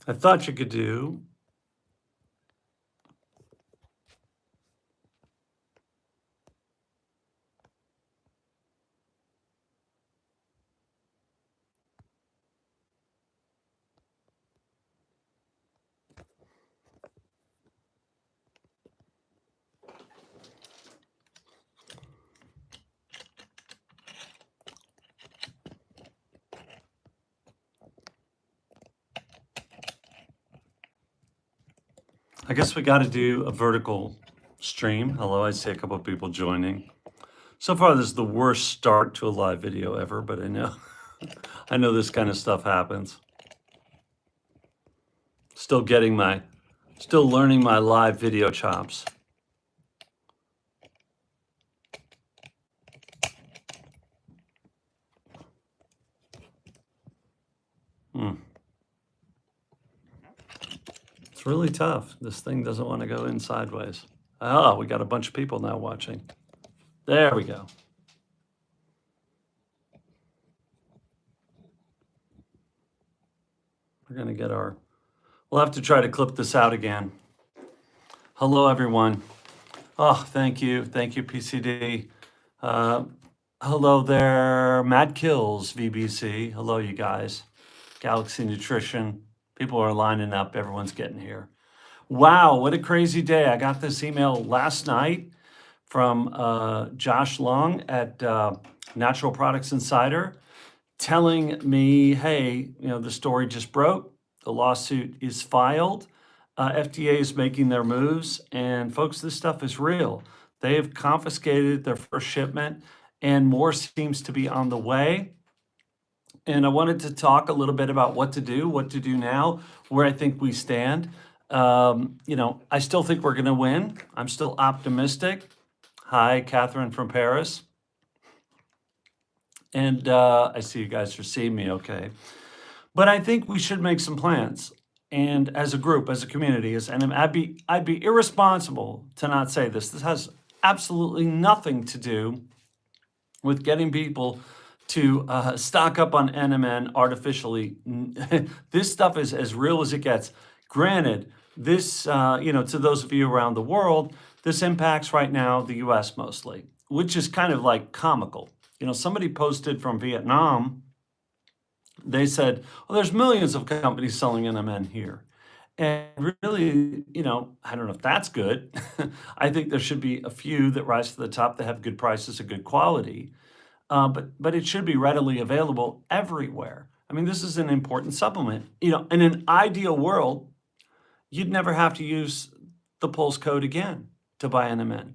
I thought you could do. I guess we got to do a vertical stream. Hello, I see a couple of people joining. So far, this is the worst start to a live video ever, but I know, I know this kind of stuff happens. Still learning my live video chops. It's really tough. This thing doesn't want to go in sideways. Oh, we got a bunch of people now watching. There we go. We're going to get we'll have to try to clip this out again. Hello, everyone. Oh, thank you. Thank you, PCD. Hello there, Mad Kills, VBC. Hello, you guys. Galaxy Nutrition. People are lining up. Everyone's getting here. Wow, what a crazy day. I got this email last night from Josh Long at Natural Products Insider telling me, hey, the story just broke. The lawsuit is filed. FDA is making their moves. And folks, this stuff is real. They have confiscated their first shipment and more seems to be on the way. And I wanted to talk a little bit about what to do now, where I think we stand. I still think we're going to win. I'm still optimistic. Hi, Catherine from Paris. And I see you guys are seeing me okay. But I think we should make some plans. And as a group, as a community, and I'd be irresponsible to not say this. This has absolutely nothing to do with getting people to stock up on NMN artificially. This stuff is as real as it gets. Granted, this, to those of you around the world, this impacts right now the US mostly, which is kind of like comical. Somebody posted from Vietnam, they said, well, there's millions of companies selling NMN here. And really, I don't know if that's good. I think there should be a few that rise to the top that have good prices and good quality. But it should be readily available everywhere. I mean, this is an important supplement. In an ideal world, you'd never have to use the Pulse code again to buy NMN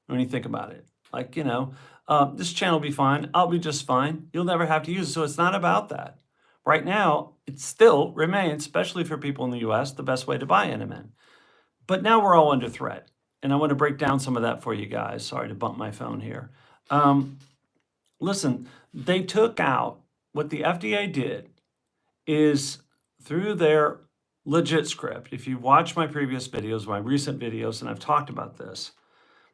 when you think about it. Like, this channel will be fine. I'll be just fine. You'll never have to use it. So it's not about that. Right now, it still remains, especially for people in the US, the best way to buy NMN. But now we're all under threat. And I want to break down some of that for you guys. Sorry to bump my phone here. Listen, they took out, what the FDA did is through their legit script, if you watch my previous videos, my recent videos, and I've talked about this,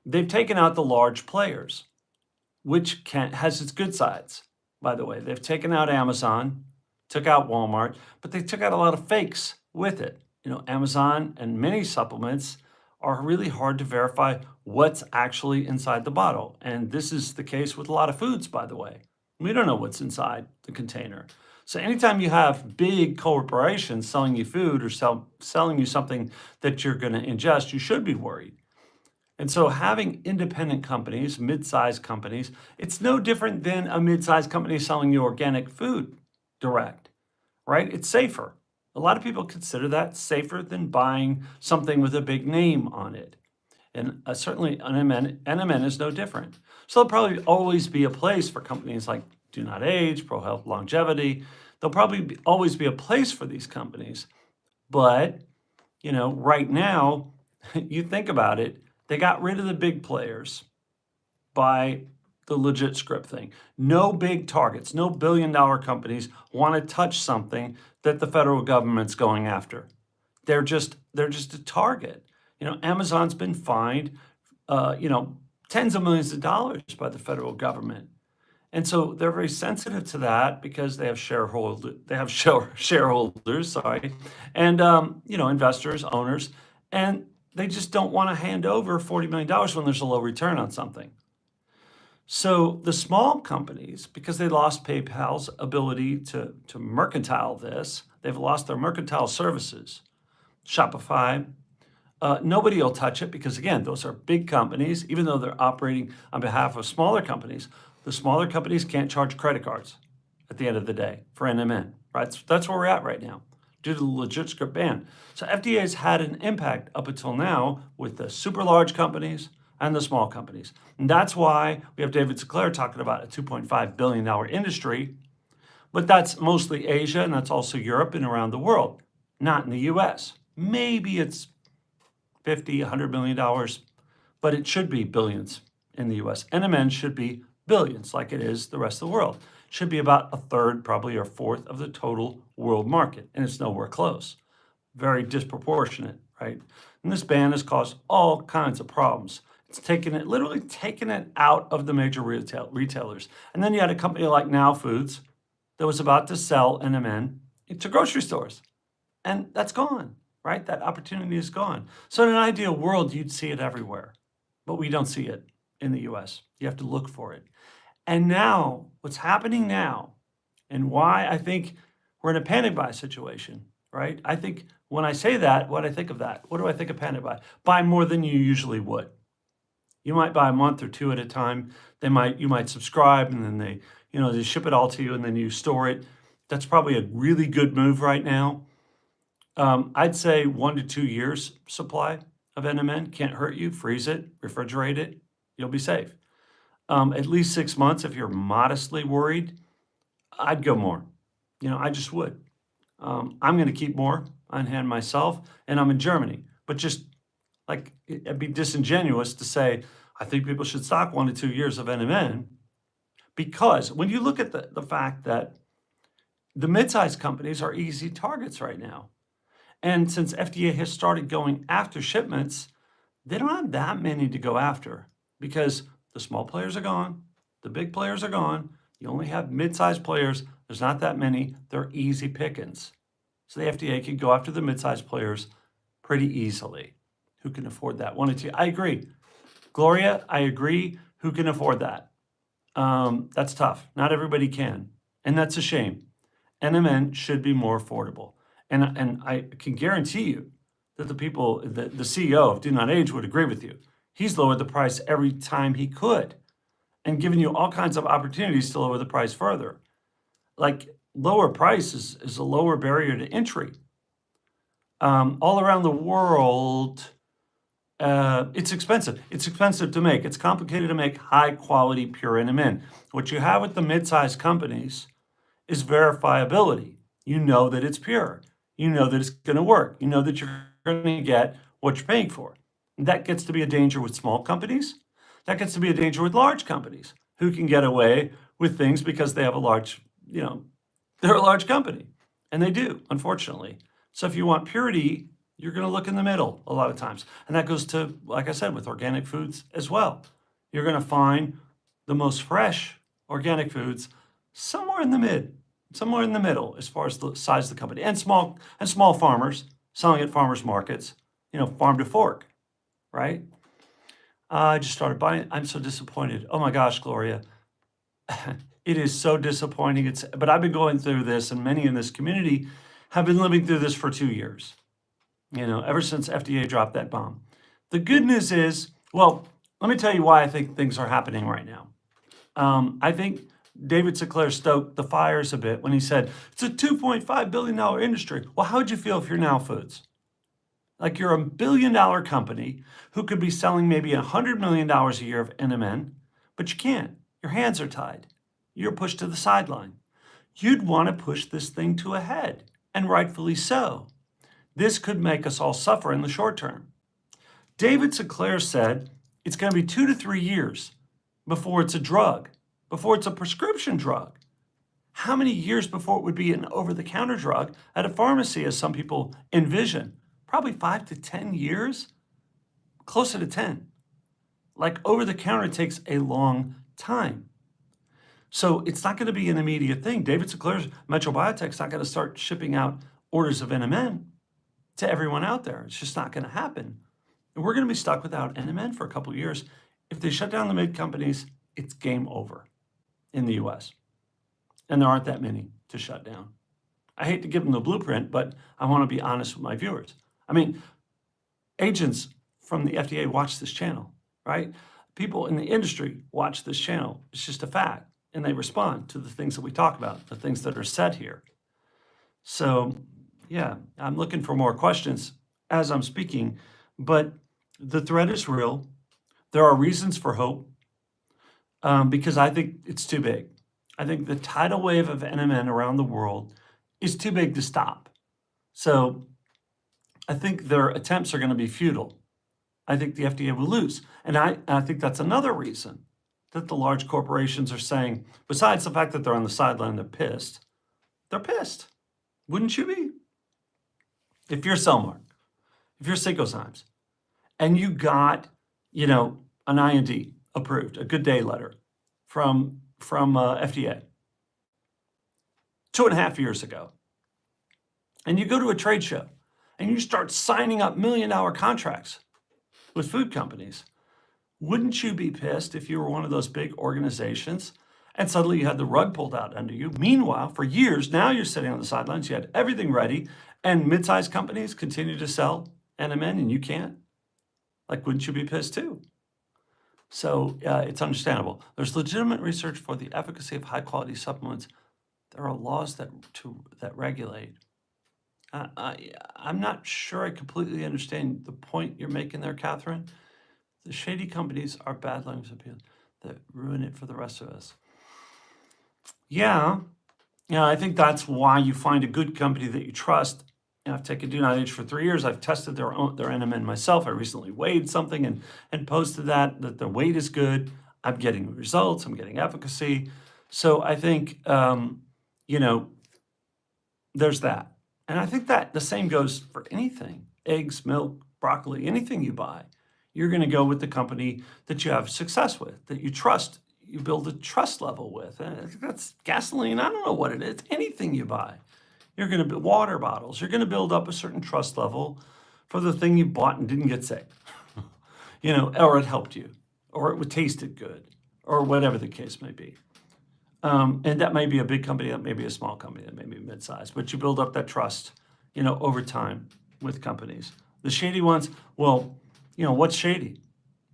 they've taken out the large players, which has its good sides, by the way. They've taken out Amazon, took out Walmart, but they took out a lot of fakes with it. Amazon and many supplements are really hard to verify what's actually inside the bottle. And this is the case with a lot of foods, by the way. We don't know what's inside the container. So anytime you have big corporations selling you food or selling you something that you're going to ingest, you should be worried. And so having independent companies, mid-sized companies, it's no different than a mid-sized company selling you organic food direct, right? It's safer. A lot of people consider that safer than buying something with a big name on it. And certainly NMN is no different. So there'll probably always be a place for companies like DoNotAge, Pro Health Longevity. There'll probably always be a place for these companies. But, right now, you think about it, they got rid of the big players by the legit script thing. No big targets, no billion-dollar companies want to touch something that the federal government's going after. They're just a target. Amazon's been fined, tens of millions of dollars by the federal government. And so they're very sensitive to that because they have shareholders, sorry, and investors, owners, and they just don't want to hand over $40 million when there's a low return on something. So the small companies, because they lost PayPal's ability to mercantile this, they've lost their mercantile services. Shopify, nobody will touch it because, again, those are big companies. Even though they're operating on behalf of smaller companies, the smaller companies can't charge credit cards at the end of the day for NMN, right? That's where we're at right now due to the legit script ban. So FDA has had an impact up until now with the super large companies and the small companies. And that's why we have David Sinclair talking about a $2.5 billion industry, but that's mostly Asia and that's also Europe and around the world, not in the US. Maybe it's 50, $100 million, but it should be billions in the US. NMN should be billions like it is the rest of the world. Should be about a third, probably, or fourth of the total world market, and it's nowhere close. Very disproportionate, right? And this ban has caused all kinds of problems. It's literally taken it out of the major retailers. And then you had a company like Now Foods that was about to sell NMN to grocery stores, and that's gone, right? That opportunity is gone. So in an ideal world, you'd see it everywhere, but we don't see it in the US. You have to look for it. And now, what's happening now, and why I think we're in a panic buy situation, right? I think when I say that, what I think of that, what do I think of panic buy? Buy more than you usually would. You might buy a month or two at a time. You might subscribe, and then they ship it all to you, and then you store it. That's probably a really good move right now. I'd say 1 to 2 years supply of NMN can't hurt you. Freeze it, refrigerate it, you'll be safe. At least 6 months if you're modestly worried. I'd go more. I just would. I'm going to keep more on hand myself, and I'm in Germany. But just like it'd be disingenuous to say I think people should stock 1 to 2 years of NMN, because when you look at the fact that the mid-sized companies are easy targets right now. And since FDA has started going after shipments, they don't have that many to go after because the small players are gone, the big players are gone. You only have mid-sized players. There's not that many. They're easy pickings. So the FDA can go after the mid-sized players pretty easily. Who can afford that? 1 or 2. I agree. Gloria, I agree. Who can afford that? That's tough. Not everybody can. And that's a shame. NMN should be more affordable. And I can guarantee you that the CEO of DoNotAge would agree with you. He's lowered the price every time he could and given you all kinds of opportunities to lower the price further. Like lower price is a lower barrier to entry. All around the world, it's expensive. It's expensive to make. It's complicated to make high quality pure NMN. What you have with the mid-sized companies is verifiability. You know that it's pure. You know that it's going to work. You know that you're going to get what you're paying for. And that gets to be a danger with small companies. That gets to be a danger with large companies who can get away with things because they have they're a large company. And they do, unfortunately. So if you want purity, you're going to look in the middle a lot of times. And that goes to, like I said, with organic foods as well. You're going to find the most fresh organic foods somewhere in the middle as far as the size of the company. And small farmers selling at farmers markets, farm to fork, right? I just started buying. I'm so disappointed. Oh my gosh, Gloria. It is so disappointing. But I've been going through this, and many in this community have been living through this for 2 years, ever since FDA dropped that bomb. The good news is, well, let me tell you why I think things are happening right now. I think David Sinclair stoked the fires a bit when he said, it's a $2.5 billion industry. Well, how would you feel if you're Now Foods? Like you're a $1 billion company who could be selling maybe $100 million a year of NMN, but you can't. Your hands are tied. You're pushed to the sideline. You'd want to push this thing to a head, and rightfully so. This could make us all suffer in the short term. David Sinclair said it's going to be 2 to 3 years before it's a drug, before it's a prescription drug. How many years before it would be an over-the-counter drug at a pharmacy, as some people envision? Probably 5 to 10 years, closer to 10. Like over-the-counter takes a long time. So it's not going to be an immediate thing. David Sinclair's Metro Biotech's not going to start shipping out orders of NMN to everyone out there. It's just not going to happen. And we're going to be stuck without NMN for a couple of years. If they shut down the mid companies, it's game over in the US. And there aren't that many to shut down. I hate to give them the blueprint, but I want to be honest with my viewers. I mean, agents from the FDA watch this channel, right? People in the industry watch this channel. It's just a fact. And they respond to the things that we talk about, the things that are said here. So, yeah, I'm looking for more questions as I'm speaking, but the threat is real. There are reasons for hope because I think it's too big. I think the tidal wave of NMN around the world is too big to stop. So I think their attempts are going to be futile. I think the FDA will lose. And I think that's another reason that the large corporations are saying, besides the fact that they're on the sideline, they're pissed. They're pissed. Wouldn't you be? If you're Cellmark, if you're Syncozymes, and you got, an IND approved, a good day letter from FDA 2.5 years ago, and you go to a trade show and you start signing up $1 million contracts with food companies, wouldn't you be pissed if you were one of those big organizations and suddenly you had the rug pulled out under you? Meanwhile, for years, now you're sitting on the sidelines, you had everything ready, and mid-sized companies continue to sell NMN and you can't? Like, wouldn't you be pissed too? So it's understandable. There's legitimate research for the efficacy of high-quality supplements. There are laws that regulate. I'm not sure I completely understand the point you're making there, Catherine. The shady companies are bad language appeal that ruin it for the rest of us. Yeah, I think that's why you find a good company that you trust. I've taken DoNotAge for 3 years. I've tested their NMN myself. I recently weighed something and posted that the weight is good. I'm getting results. I'm getting efficacy. So I think, there's that. And I think that the same goes for anything, eggs, milk, broccoli, anything you buy. You're going to go with the company that you have success with, that you trust, you build a trust level with. And I think that's gasoline. I don't know what it is. Anything you buy. You're going to build water bottles. You're going to build up a certain trust level for the thing you bought and didn't get sick, or it helped you, or it tasted good, or whatever the case may be. And that may be a big company, that may be a small company, that may be mid-sized, but you build up that trust, over time with companies. The shady ones, well, what's shady?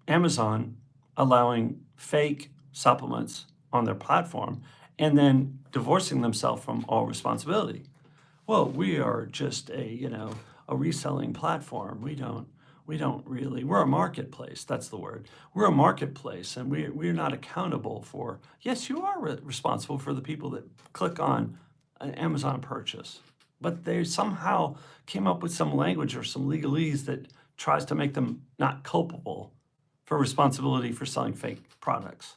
Amazon allowing fake supplements on their platform and then divorcing themselves from all responsibility. Well, we are just a reselling platform. We're a marketplace. That's the word. We're a marketplace, and we're not accountable for, yes, you are responsible for the people that click on an Amazon purchase, but they somehow came up with some language or some legalese that tries to make them not culpable for responsibility for selling fake products.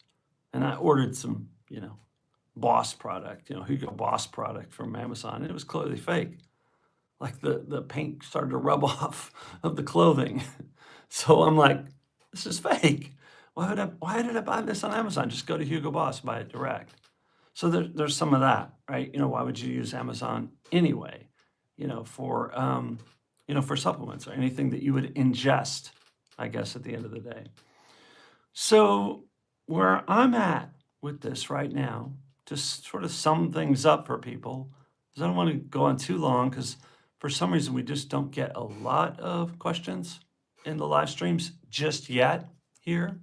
And I ordered some, Boss product, Hugo Boss product from Amazon, and it was clearly fake. Like the paint started to rub off of the clothing. So I'm like, this is fake. Why did I buy this on Amazon? Just go to Hugo Boss, buy it direct. So there's some of that, right? Why would you use Amazon anyway? For supplements or anything that you would ingest, I guess, at the end of the day. So where I'm at with this right now, to sort of sum things up for people, because I don't want to go on too long, because for some reason we just don't get a lot of questions in the live streams just yet here.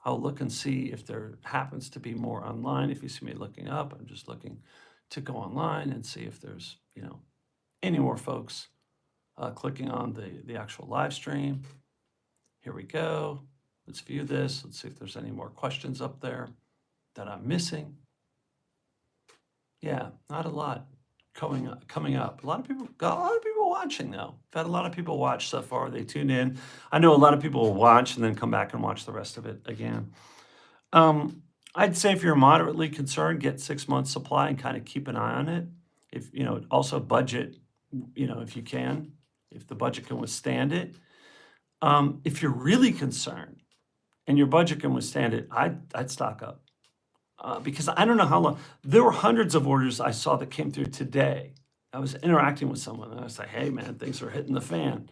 I'll look and see if there happens to be more online. If you see me looking up, I'm just looking to go online and see if there's, any more folks clicking on the actual live stream. Here we go. Let's view this. Let's see if there's any more questions up there that I'm missing. Yeah, not a lot coming up. A lot of people watching though. I've had a lot of people watch so far. They tune in. I know a lot of people will watch and then come back and watch the rest of it again. I'd say if you're moderately concerned, get 6 months supply and kind of keep an eye on it. If also budget, if you can, if the budget can withstand it. If you're really concerned and your budget can withstand it, I'd stock up. because I don't know how long. There were hundreds of orders I saw that came through today. I was interacting with someone and I was like, hey man, things are hitting the fan.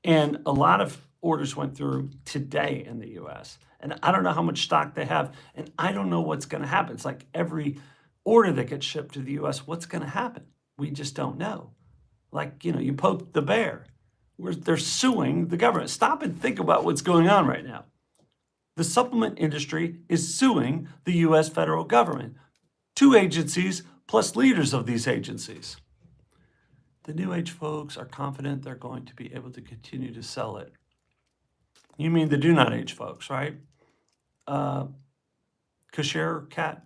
And a lot of orders went through today in the US. And I don't know how much stock they have. And I don't know what's going to happen. It's like every order that gets shipped to the US, what's going to happen? We just don't know. Like, you poke the bear. They're suing the government. Stop and think about what's going on right now. The supplement industry is suing the US federal government, 2 agencies plus leaders of these agencies. The New Age folks are confident they're going to be able to continue to sell it. You mean the DoNotAge folks, right? Kasher Cat.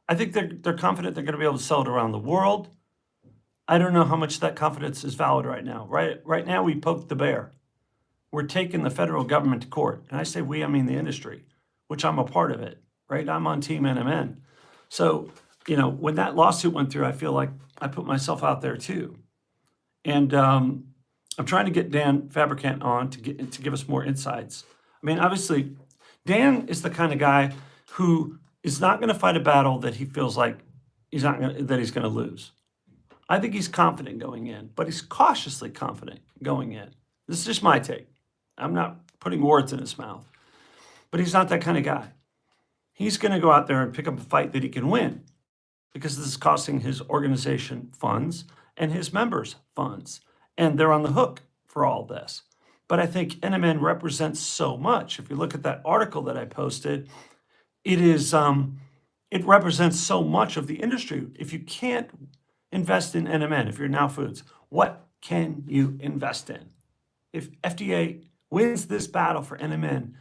I think they're confident they're going to be able to sell it around the world. I don't know how much that confidence is valid right now. Right now, we poked the bear. We're taking the federal government to court. And I say we, I mean the industry, which I'm a part of it, right? I'm on Team NMN. So, when that lawsuit went through, I feel like I put myself out there too. And I'm trying to get Dan Fabricant on to give us more insights. I mean, obviously, Dan is the kind of guy who is not going to fight a battle that he feels like he's going to lose. I think he's confident going in, but he's cautiously confident going in. This is just my take. I'm not putting words in his mouth, but he's not that kind of guy. He's going to go out there and pick up a fight that he can win because this is costing his organization funds and his members funds, and they're on the hook for all this. But I think NMN represents so much. If you look at that article that I posted, it represents so much of the industry. If you can't invest in NMN, if you're Now Foods, what can you invest in? If FDA wins this battle for NMN,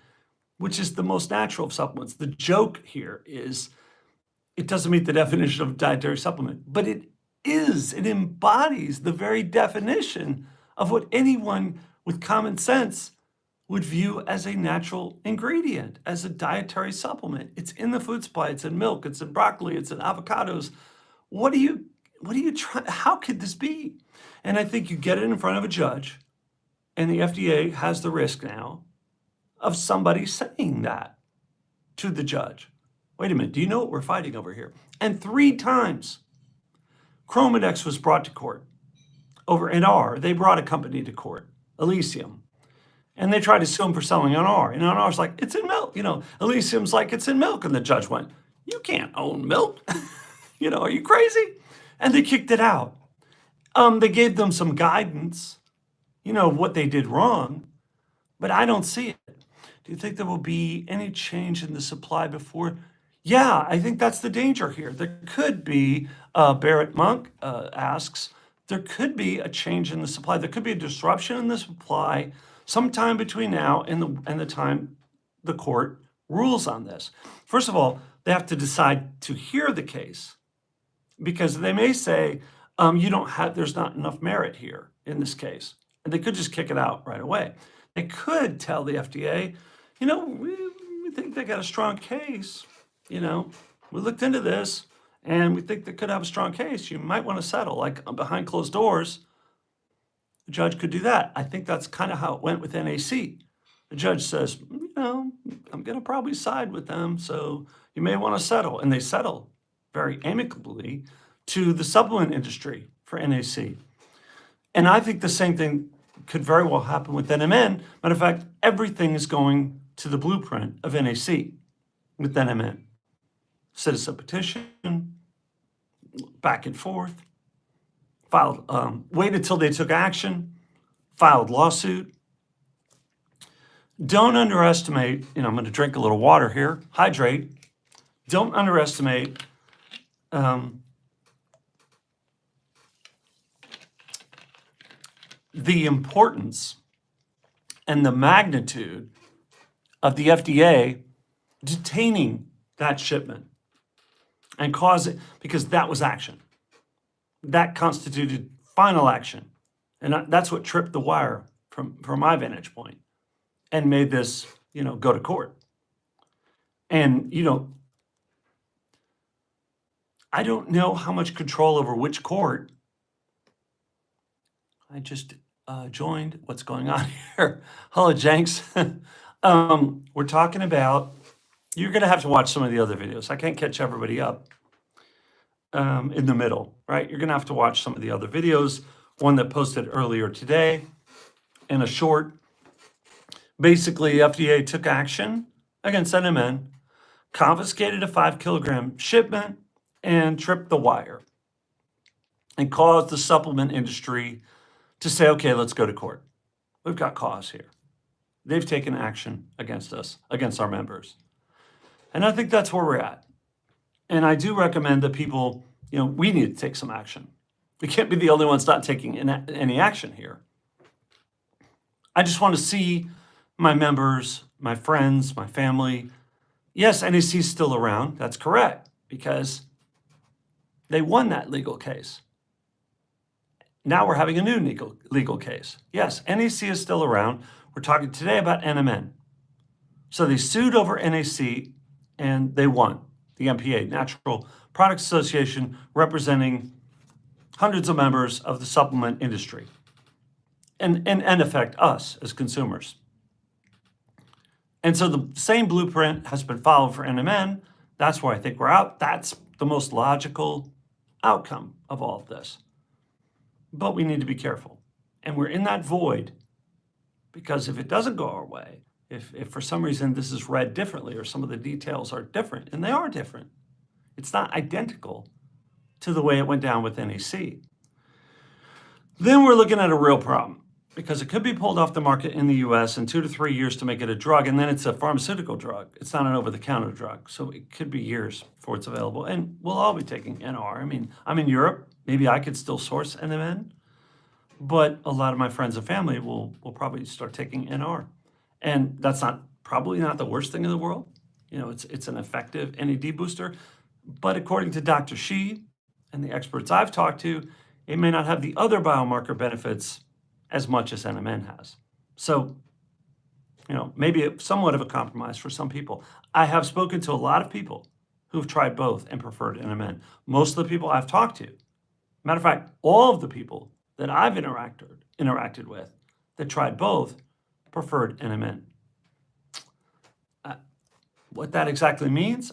which is the most natural of supplements, the joke here is it doesn't meet the definition of dietary supplement, but it embodies the very definition of what anyone with common sense would view as a natural ingredient, as a dietary supplement. It's in the food supply, it's in milk, it's in broccoli, it's in avocados. What are you trying? How could this be? And I think you get it in front of a judge, and the FDA has the risk now of somebody saying that to the judge. Wait a minute, do you know what we're fighting over here? And 3 times, Chromadex was brought to court. Over NR, they brought a company to court, Elysium. And they tried to sue him for selling NR. And NR's like, it's in milk. Elysium's like, it's in milk. And the judge went, you can't own milk. Are you crazy? And they kicked it out. They gave them some guidance, of what they did wrong, but I don't see it. Do you think there will be any change in the supply before? Yeah, I think that's the danger here. There could be, Barrett Monk asks, there could be a change in the supply. There could be a disruption in the supply sometime between now and the time the court rules on this. First of all, they have to decide to hear the case because they may say, there's not enough merit here in this case. And they could just kick it out right away. They could tell the FDA, we think they got a strong case. We looked into this and we think they could have a strong case. You might want to settle, like behind closed doors. The judge could do that. I think that's kind of how it went with NAC. The judge says, I'm going to probably side with them, so you may want to settle. And they settle very amicably to the supplement industry for NAC. And I think the same thing could very well happen with NMN. Matter of fact, everything is going to the blueprint of NAC with NMN. Citizen petition, back and forth, filed, waited till they took action, filed lawsuit. Don't underestimate, I'm going to drink a little water here, hydrate. Don't underestimate the importance and the magnitude of the FDA detaining that shipment and cause it, because that was action. That constituted final action. And that's what tripped the wire from my vantage point and made this, go to court. And, I don't know how much control over which court. I just joined. What's going on here? Hello, Jenks. We're talking about you're going to have to watch some of the other videos. I can't catch everybody up in the middle, right? You're going to have to watch some of the other videos. One that posted earlier today in a short. Basically, FDA took action against NMN, confiscated a 5-kilogram shipment, and tripped the wire, and caused the supplement industry to say, okay, let's go to court. We've got cause here. They've taken action against us, against our members. And I think that's where we're at. And I do recommend that people, we need to take some action. We can't be the only ones not taking any action here. I just want to see my members, my friends, my family. Yes, NEC's still around. That's correct, because they won that legal case. Now we're having a new legal case. Yes, NEC is still around. We're talking today about NMN. So they sued over NEC and they won. The NPA, Natural Products Association, representing hundreds of members of the supplement industry and affect us as consumers. And so the same blueprint has been followed for NMN. That's where I think we're out. That's the most logical outcome of all of this. But we need to be careful. And we're in that void because if it doesn't go our way, if for some reason this is read differently or some of the details are different, and they are different, it's not identical to the way it went down with NEC, then we're looking at a real problem, because it could be pulled off the market in the US in 2 to 3 years to make it a drug, and then it's a pharmaceutical drug. It's not an over-the-counter drug, so it could be years before it's available. And we'll all be taking NR. I mean, I'm in Europe. Maybe I could still source NMN, but a lot of my friends and family will probably start taking NR. And that's probably not the worst thing in the world. It's an effective NAD booster, but according to Dr. Shi and the experts I've talked to, it may not have the other biomarker benefits as much as NMN has. So, maybe somewhat of a compromise for some people. I have spoken to a lot of people who've tried both and preferred NMN. Most of the people I've talked to, matter of fact, all of the people that I've interacted with that tried both preferred NMN. What that exactly means,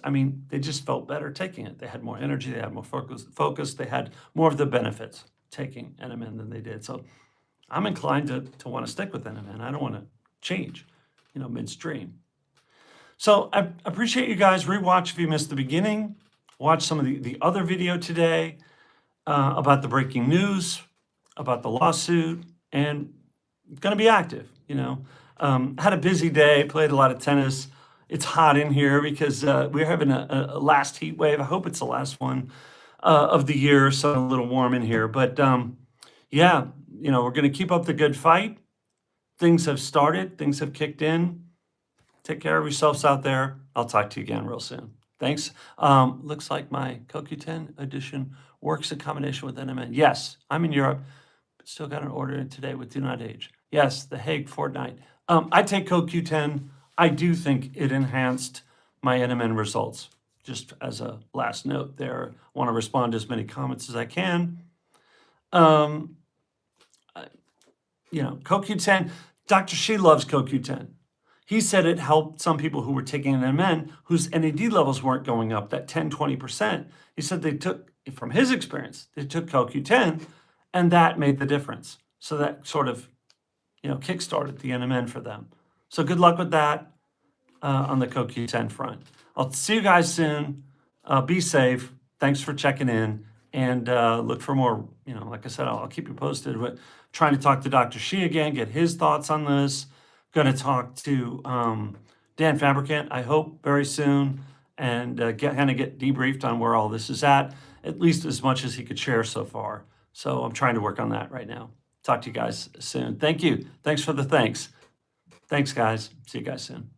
they just felt better taking it. They had more energy, they had more focus, they had more of the benefits taking NMN than they did. So I'm inclined to want to stick with NMN. I don't want to change, midstream. So I appreciate you guys. Rewatch if you missed the beginning. Watch some of the other video today about the breaking news, about the lawsuit, and going to be active, Had a busy day, played a lot of tennis. It's hot in here because we're having a last heat wave. I hope it's the last one of the year, so a little warm in here. But yeah, we're going to keep up the good fight. Things have started. Things have kicked in. Take care of yourselves out there. I'll talk to you again real soon. Thanks. Looks like my CoQ10 edition works in combination with NMN. Yes, I'm in Europe, but still got an order in today with DoNotAge. Yes, the Hague fortnight. I take CoQ10. I do think it enhanced my NMN results. Just as a last note there, I want to respond to as many comments as I can. CoQ10, Dr. Shi loves CoQ10. He said it helped some people who were taking NMN whose NAD levels weren't going up, that 10, 20%. He said they took, from his experience, they took CoQ10 and that made the difference. So that sort of, kickstarted the NMN for them. So good luck with that on the CoQ10 front. I'll see you guys soon. Be safe. Thanks for checking in, and look for more. Like I said, I'll keep you posted. But trying to talk to Dr. Shi again, get his thoughts on this. Going to talk to Dan Fabricant, I hope, very soon, and get debriefed on where all this is at least as much as he could share so far. So I'm trying to work on that right now. Talk to you guys soon. Thank you. Thanks for the thanks. Thanks, guys. See you guys soon.